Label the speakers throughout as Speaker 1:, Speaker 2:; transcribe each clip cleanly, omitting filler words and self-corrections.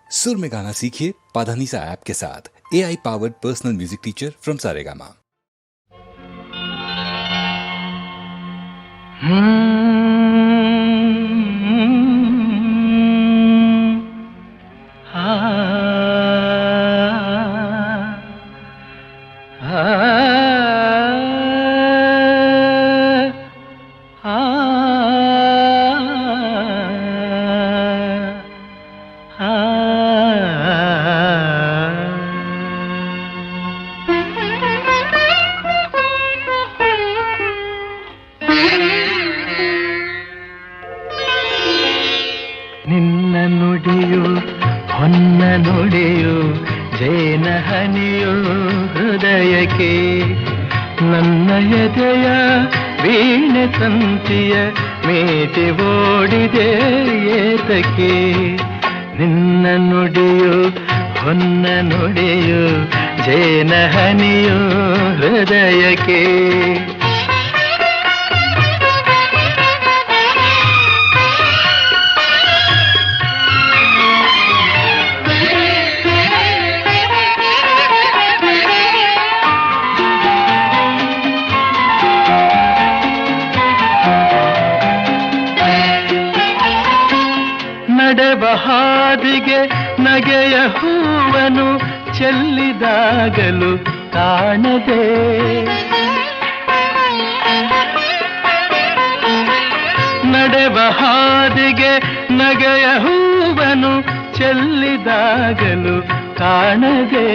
Speaker 1: सुर में गाना सीखिए पाधानीसा ऐप के साथ। AI powered personal music teacher from Saregama.
Speaker 2: ನಿನ್ನ ನುಡಿಯು ಹೊನ್ನ ನುಡಿಯು ಜೇನ ಹನಿಯು ಹೃದಯಕ್ಕೆ ನನ್ನ ಎದೆಯ ವೀಣೆ ತಂತಿಯ ಮೇಟಿ ಓಡಿದೆ ಏತಕ್ಕೆ ನಿನ್ನ ನುಡಿಯು ಹೊನ್ನ ನುಡಿಯು ಜೇನ ಹನಿಯು ಹೃದಯಕ್ಕೆ ನಡೆವ ಹಾದಿಗೆ ನಗೆಯ ಹೂವನು ಚೆಲ್ಲಿದಾಗಲು ಕಾಣದೆ ನಡೆವ ಹಾದಿಗೆ ನಗೆಯ ಹೂವನು ಚೆಲ್ಲಿದಾಗಲು ಕಾಣದೆ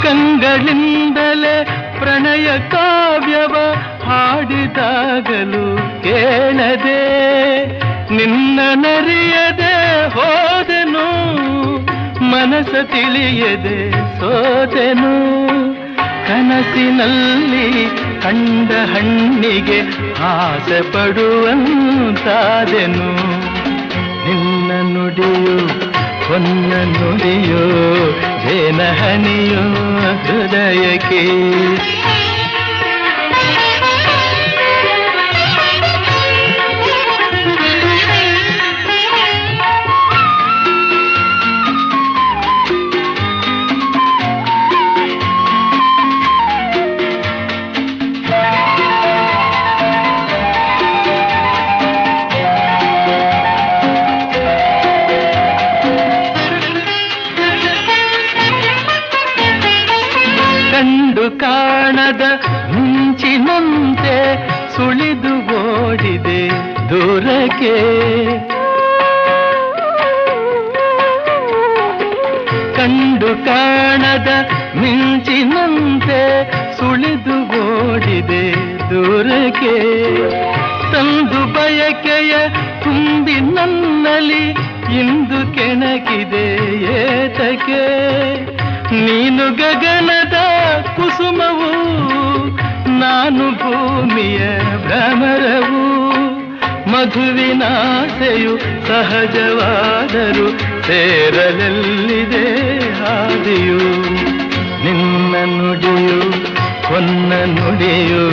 Speaker 2: ಕಂಗಳಿಂದಲೇ ಪ್ರಣಯ ಕಾವ್ಯವ ಹಾಡಿದಾಗಲು ಕೇಳದೆ ನಿನ್ನ ನರಿಯದೆ ಹೋದೆನು ಮನಸ ತಿಳಿಯದೆ ಸೋತೆನು ಕನಸಿನಲ್ಲಿ ಕಂಡ ಹಣ್ಣಿಗೆ ಆಸೆ ಪಡುವಂತಾದೆನು ನಿನ್ನ ನುಡಿಯು ಹೊನ್ನ ನುಡಿಯೋ ಜೇನ ಹನಿಯೋ ಹೃದಯಕ್ಕೆ ಕಂಡು ಕಾಣದ ಮಿಂಚಿನಂತೆ ಸುಳಿದು ಓಡಿದೆ ದೂರಕ್ಕೆ ಕಂಡು ಕಾಣದ ಮಿಂಚಿನಂತೆ ಸುಳಿದು ಓಡಿದೆ ದೂರಕ್ಕೆ ತಂದು ಬಯಕೆಯ ತುಂಬಿ ನನ್ನಲ್ಲಿ ಇಂದು ಕೆಣಕಿದೆ ಏತಕ್ಕೆ ನೀನು ಗಗನದ ಕುಸುಮವು ನಾನು ಭೂಮಿಯ ಭ್ರಮರವು ಮಧುವಿನಾಸೆಯು ಸಹಜವಾದರೂ ಸೇರಲೆಲ್ಲಿದೆ ಹಾದಿಯು ನಿನ್ನ ನುಡಿಯು ಹೊನ್ನ ನುಡಿಯು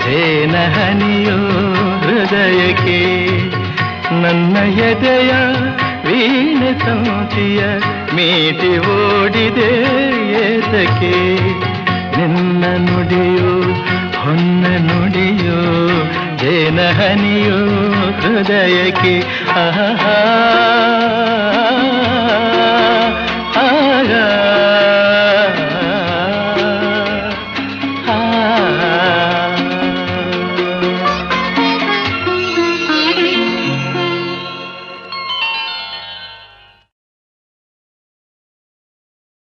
Speaker 2: ಜೇನ ಹನಿಯು ಹೃದಯಕ್ಕೆ ನನ್ನ ಎದೆಯ ವೀಣೆ ತಂತಿಯ ಮೀಟಿ ಓಡಿದೆ ಏತಕ್ಕೆ ನಿನ್ನ ನುಡಿಯು ಹೊನ್ನ ನುಡಿಯು ಜೇನ ಹನಿಯು ಹೃದಯಕ್ಕೆ ಆಹಾ